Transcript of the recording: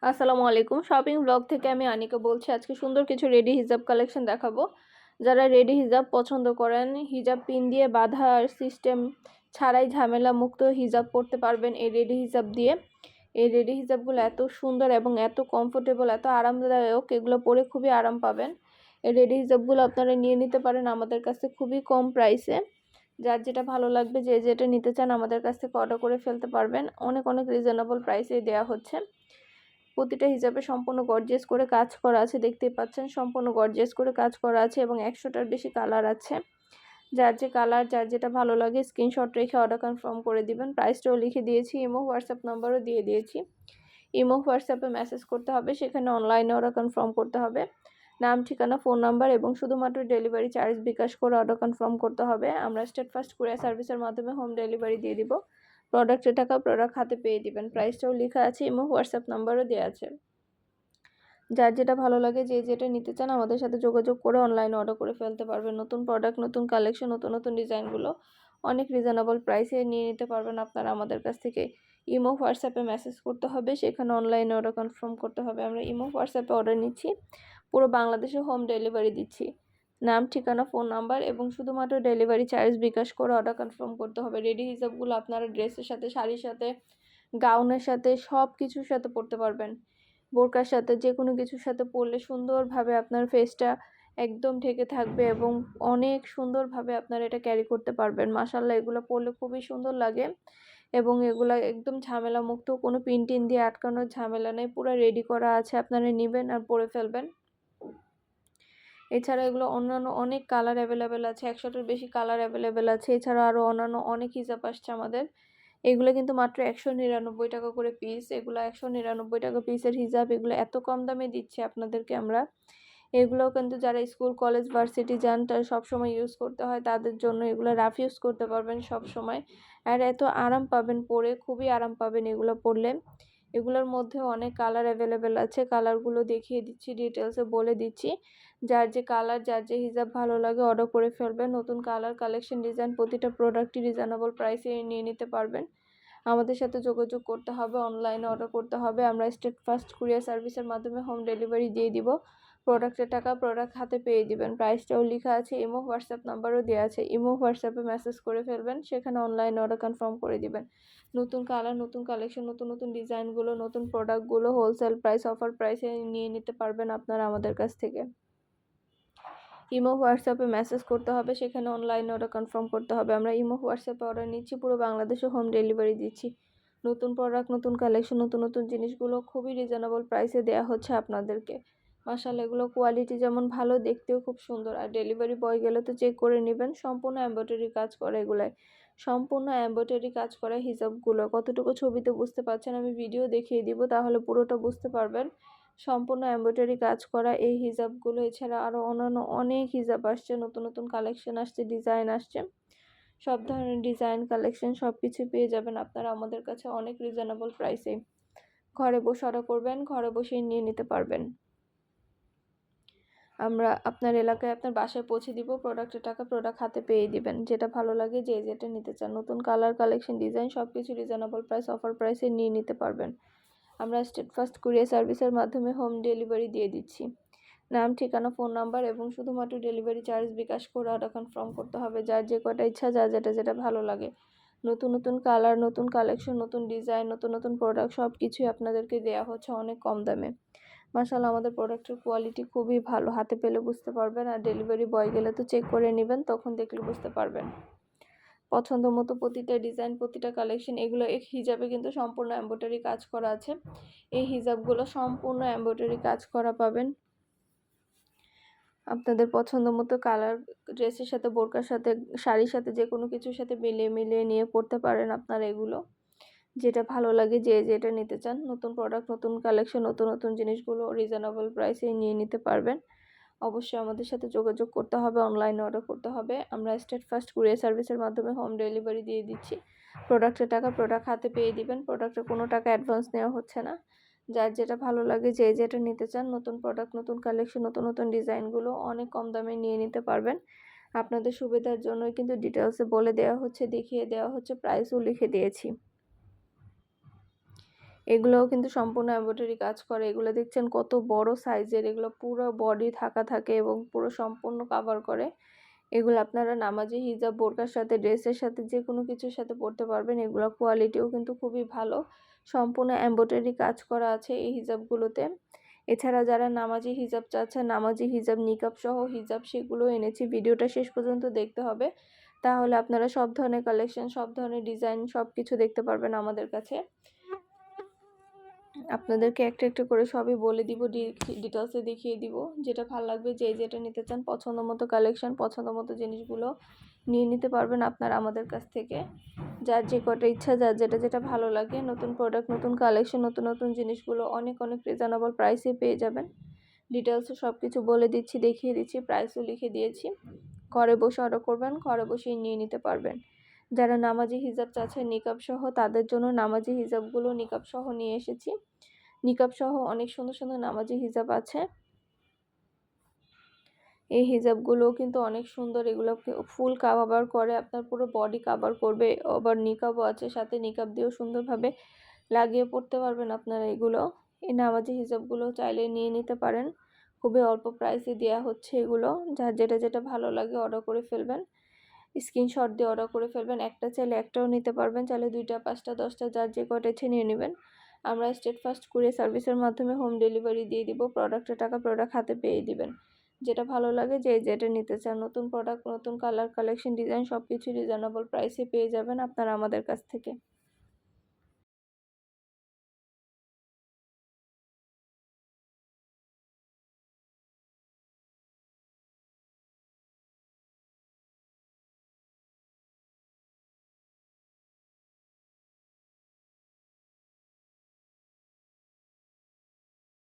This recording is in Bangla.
আসসালামু আলাইকুম। শপিং ব্লগ থেকে আমি আনিকা বলছি। আজকে সুন্দর কিছু রেডি হিজাব কালেকশন দেখাবো। যারা রেডি হিজাব পছন্দ করেন, হিজাব পিন দিয়ে বাঁধা সিস্টেম ছাড়াই ঝামেলা মুক্ত হিজাব পরতে পারবেন এই রেডি হিজাব দিয়ে। এই রেডি হিজাবগুলো এত সুন্দর এবং এত কমফোর্টেবল, এত আরামদায়ক, এগুলো পরে খুবই আরাম পাবেন। এই রেডি হিজাবগুলো আপনারা নিয়ে নিতে পারেন আমাদের কাছে খুবই কম প্রাইসে। যার যেটা ভালো লাগবে, যে যেটা নিতে চান আমাদের কাছ থেকে অর্ডার করে ফেলতে পারবেন। অনেক অনেক রিজনেবল প্রাইসে দেওয়া হচ্ছে। প্রতিটা হিজাবে সম্পূর্ণ গর্জিয়াস করে কাজ করা আছে, দেখতেই পাচ্ছেন সম্পূর্ণ গর্জিয়াস করে কাজ করা আছে এবং 100টার বেশি কালার আছে। যার যে কালার, যার যেটা ভালো লাগে স্ক্রিনশট রেখে অর্ডার কনফার্ম করে দিবেন। প্রাইসটাও লিখে দিয়েছি, ইমো হোয়াটসঅ্যাপ নাম্বারও দিয়ে দিয়েছি। ইমো হোয়াটসঅ্যাপে মেসেজ করতে হবে, সেখানে অনলাইনে অর্ডার কনফার্ম করতে হবে। নাম, ঠিকানা, ফোন নাম্বার এবং শুধুমাত্র ডেলিভারি চার্জ বিকাশ করে অর্ডার কনফার্ম করতে হবে। আমরা স্টেট ফার্স্ট কুরিয়ার সার্ভিসের মাধ্যমে হোম ডেলিভারি দিয়ে দিব। প্রোডাক্টের টাকা প্রোডাক্ট হাতে পেয়ে দিবেন। প্রাইসটাও লেখা আছে, ইমো হোয়াটসঅ্যাপ নাম্বারও দেওয়া আছে। যার যেটা ভালো লাগে, যে যেটা নিতে চান আমাদের সাথে যোগাযোগ করে অনলাইনে অর্ডার করে ফেলতে পারবেন। নতুন প্রোডাক্ট, নতুন কালেকশন, নতুন নতুন ডিজাইনগুলো অনেক রিজনেবল প্রাইসে নিয়ে নিতে পারবেন আপনারা আমাদের কাছ থেকে। ইমো হোয়াটসঅ্যাপে মেসেজ করতে হবে, সেখানে অনলাইনে অর্ডার কনফার্ম করতে হবে। আমরা ইমো হোয়াটসঅ্যাপে অর্ডার নিচ্ছি, পুরো বাংলাদেশে হোম ডেলিভারি দিচ্ছি। নাম, ঠিকানা, ফোন নাম্বার এবং শুধুমাত্র ডেলিভারি চার্জ বিকাশ করে অর্ডার কনফার্ম করতে হবে। রেডি হিসাবগুলো আপনারা ড্রেসের সাথে, শাড়ির সাথে, গাউনের সাথে, সব কিছুর সাথে পরতে পারবেন। বোরকার সাথে, যে কোনো কিছুর সাথে পরলে সুন্দরভাবে আপনার ফেসটা একদম ঢেকে থাকবে এবং অনেক সুন্দরভাবে আপনারা এটা ক্যারি করতে পারবেন। মাশাআল্লাহ, এগুলো পরলে খুবই সুন্দর লাগে এবং এগুলা একদম ঝামেলা মুক্ত, কোনো পিন টিন দিয়ে আটকানোর ঝামেলা নেই। পুরো রেডি করা আছে, আপনারা নেবেন আর পরে ফেলবেন। এছাড়া এগুলো অন্যান্য অনেক কালার অ্যাভেলেবেল আছে, 100টার বেশি কালার অ্যাভেলেবেল আছে। এছাড়া আরও অন্যান্য অনেক হিজাব আসছে আমাদের। এগুলো কিন্তু মাত্র 199 টাকা করে পিস। এগুলো 199 টাকা পিসের হিজাব। এগুলো এত কম দামে দিচ্ছি আপনাদেরকে আমরা। এগুলোও কিন্তু যারা স্কুল, কলেজ, ভার্সিটি যান, তারা সবসময় ইউজ করতে হয়, তাদের জন্য এগুলো রাফ ইউজ করতে পারবেন সব সময়। আর এত আরাম পাবেন পরে, খুবই আরাম পাবেন এগুলো পরলে। এগুলোর মধ্যে অনেক কালার অ্যাভেলেবেল আছে, কালারগুলো দেখিয়ে দিচ্ছি, ডিটেলসে বলে দিচ্ছি। যার যে কালার, যার যে হিজাব ভালো লাগে অর্ডার করে ফেলবেন। নতুন কালার, কালেকশন, ডিজাইন প্রতিটা প্রোডাক্টই রিজনেবল প্রাইসে নিয়ে নিতে পারবেন। আমাদের সাথে যোগাযোগ করতে হবে, অনলাইনে অর্ডার করতে হবে। আমরা স্টেট ফার্স্ট কুরিয়ার সার্ভিসের মাধ্যমে হোম ডেলিভারি দিয়ে দিব। প্রোডাক্টের টাকা প্রোডাক্ট হাতে পেয়ে দিবেন। প্রাইসটাও লেখা আছে, ইমো হোয়াটসঅ্যাপ নাম্বারও দেওয়া আছে। ইমো হোয়াটসঅ্যাপে মেসেজ করে ফেলবেন, সেখানে অনলাইনে অর্ডার কনফার্ম করে দিবেন। নতুন কালার, নতুন কালেকশন, নতুন নতুন ডিজাইনগুলো, নতুন প্রোডাক্টগুলো হোলসেল প্রাইস, অফার প্রাইসে নিয়ে নিতে পারবেন আপনারা আমাদের কাছ থেকে। ইমো হোয়াটসঅ্যাপে মেসেজ করতে হবে, সেখানে অনলাইনে অর্ডার কনফার্ম করতে হবে। আমরা ইমো হোয়াটসঅ্যাপে অর্ডার নিচ্ছি, পুরো বাংলাদেশে হোম ডেলিভারি দিচ্ছি। নতুন প্রোডাক্ট, নতুন কালেকশন, নতুন নতুন জিনিসগুলো খুবই রিজনেবল প্রাইসে দেওয়া হচ্ছে আপনাদেরকে। মাশাআল্লাহ, এগুলো কোয়ালিটি যেমন ভালো, দেখতেও খুব সুন্দর। আর ডেলিভারি বয় গেলে তো চেক করে নেবেন। সম্পূর্ণ এমব্রয়ডারি কাজ করা এগুলায়, সম্পূর্ণ এমব্রয়ডারি কাজ করা হিজাবগুলো। কতটুকু ছবিতে বুঝতে পারছেন, আমি ভিডিও দেখিয়ে দিব, তাহলে পুরোটা বুঝতে পারবেন। সম্পূর্ণ এমব্রয়ডারি কাজ করা এই হিজাবগুলো। এছাড়া আরও অন্যান্য অনেক হিজাব আসছে, নতুন নতুন কালেকশন আসছে, ডিজাইন আসছে। সব ধরনের ডিজাইন, কালেকশন সব কিছু পেয়ে যাবেন আপনারা আমাদের কাছে অনেক রিজনেবল প্রাইসে। ঘরে বসে অর্ডার করবেন, ঘরে বসেই নিয়ে নিতে পারবেন। আমরা আপনার এলাকায়, আপনার বাসায় পৌঁছে দিব। প্রোডাক্টের টাকা প্রোডাক্ট হাতে পেয়ে দিবেন। যেটা ভালো লাগে, যে যেটা নিতে চান, নতুন কালার, কালেকশন, ডিজাইন সব কিছু রিজনেবল প্রাইস, অফার প্রাইসে নিয়ে নিতে পারবেন। আমরা স্টেট ফার্স্ট কুরিয়ার সার্ভিসের মাধ্যমে হোম ডেলিভারি দিয়ে দিচ্ছি। নাম, ঠিকানা, ফোন নাম্বার এবং শুধুমাত্র ডেলিভারি চার্জ বিকাশ করে অর্ডার কনফার্ম করতে হবে। যার যে কটা ইচ্ছা, যার যেটা যেটা ভালো লাগে। নতুন নতুন কালার, নতুন কালেকশন, নতুন ডিজাইন, নতুন নতুন প্রোডাক্ট সব কিছুই আপনাদেরকে দেওয়া হচ্ছে অনেক কম দামে। মাশাআল্লাহ, আমাদের প্রোডাক্টের কোয়ালিটি খুবই ভালো, হাতে পেলে বুঝতে পারবেন। আর ডেলিভারি বয় গেলে তো চেক করে নেবেন, তখন দেখলে বুঝতে পারবেন। পছন্দ মতো প্রতিটা ডিজাইন, প্রতিটা কালেকশন, এগুলো এক হিজাবে কিন্তু সম্পূর্ণ এমব্রয়ডারি কাজ করা আছে। এই হিজাবগুলো সম্পূর্ণ এমব্রয়ডারি কাজ করা পাবেন। আপনাদের পছন্দ মতো কালার, ড্রেসের সাথে, বোরকার সাথে, শাড়ির সাথে, যে কোনো কিছুর সাথে মিলিয়ে মিলিয়ে নিয়ে পড়তে পারেন আপনারা এগুলো। যেটা ভালো লাগে, যে যেটা নিতে চান, নতুন প্রোডাক্ট, নতুন কালেকশন, নতুন নতুন জিনিসগুলো রিজনেবল প্রাইসে নিয়ে নিতে পারবেন। অবশ্যই আমাদের সাথে যোগাযোগ করতে হবে, অনলাইনে অর্ডার করতে হবে। আমরা স্টেট ফার্স্ট কুরিয়ার সার্ভিসের মাধ্যমে হোম ডেলিভারি দিয়ে দিচ্ছি। প্রোডাক্টের টাকা প্রোডাক্ট হাতে পেয়ে দিবেন। প্রোডাক্টের কোনো টাকা অ্যাডভান্স নেওয়া হচ্ছে না। যার যেটা ভালো লাগে, যে যেটা নিতে চান, নতুন প্রোডাক্ট, নতুন কালেকশন, নতুন নতুন ডিজাইনগুলো অনেক কম দামে নিয়ে নিতে পারবেন। আপনাদের সুবিধার জন্যই কিন্তু ডিটেলসে বলে দেওয়া হচ্ছে, দেখিয়ে দেওয়া হচ্ছে, প্রাইসও লিখে দিয়েছি। এগুলোও কিন্তু সম্পূর্ণ এমব্রয়ডারি কাজ করে। এগুলো দেখছেন কত বড় সাইজের, এগুলো পুরো বডি ঢাকা থাকে এবং পুরো সম্পূর্ণ কাভার করে। এগুলো আপনারা নামাজি হিজাব, বোরকার সাথে, ড্রেসের সাথে, যে কোনো কিছুর সাথে পরতে পারবেন। এগুলোর কোয়ালিটিও কিন্তু খুবই ভালো, সম্পূর্ণ এমব্রয়ডারি কাজ করা আছে এই হিজাবগুলোতে। এছাড়া যারা নামাজি হিজাব চাচ্ছেন, নামাজি হিজাব নিকাব সহ হিজাব, সেগুলো এনেছি। ভিডিওটা শেষ পর্যন্ত দেখতে হবে, তাহলে আপনারা সব ধরনের কালেকশন, সব ধরনের ডিজাইন সব কিছু দেখতে পারবেন আমাদের কাছে। আপনাদেরকে একটা একটা করে সবই বলে দিব, ডিটেলসে দেখিয়ে দিব। যেটা ভালো লাগবে, যে যেটা নিতে চান, পছন্দ মতো কালেকশন, পছন্দ মতো জিনিসগুলো নিয়ে নিতে পারবেন আপনারা আমাদের কাছ থেকে। যার যে কটা ইচ্ছা, যার যেটা যেটা ভালো লাগে, নতুন প্রোডাক্ট, নতুন কালেকশন, নতুন নতুন জিনিসগুলো অনেক অনেক রিজনেবল প্রাইসে পেয়ে যাবেন। ডিটেলসে সব কিছু বলে দিচ্ছি, দেখিয়ে দিচ্ছি, প্রাইসও লিখে দিয়েছি। ঘরে বসে অর্ডার করবেন, ঘরে বসেই নিয়ে নিতে পারবেন। যারা নামাজি হিজাব চাচ্ছেন নিকাব সহ, তাদের জন্য নামাজি হিজাবগুলো নিকাব সহ নিয়ে এসেছি। নিকাব সহ অনেক সুন্দর সুন্দর নামাজি হিজাব আছে। এই হিজাবগুলো কিন্তু অনেক সুন্দর, এগুলো ফুল কাভার করে, আপনার পুরো বডি কাভার করবে। আবার নিকাবও আছে সাথে, নিকাব দিয়েও সুন্দরভাবে লাগিয়ে পড়তে পারবেন আপনারা এগুলো। এই নামাজি হিজাবগুলো চাইলে নিয়ে নিতে পারেন, খুবই অল্প প্রাইসে দেওয়া হচ্ছে এগুলো। যার যেটা যেটা ভালো লাগে অর্ডার করে ফেলবেন, স্ক্রিনশট দিয়ে অর্ডার করে ফেলবেন। একটা চাইলে একটাও নিতে পারবেন, চাইলে 2টা, 5টা, 10টা, যার যে কটা ইচ্ছে নিয়ে নেবেন। আমরা স্টেট ফার্স্ট কুরিয়ার সার্ভিসের মাধ্যমে হোম ডেলিভারি দিয়ে দিব। প্রোডাক্টের টাকা প্রোডাক্ট হাতে পেয়ে দিবেন। যেটা ভালো লাগে, যে যেটা নিতে চান, নতুন প্রোডাক্ট, নতুন কালার, কালেকশন, ডিজাইন সব কিছু রিজনেবল প্রাইসে পেয়ে যাবেন আপনারা আমাদের কাছ থেকে।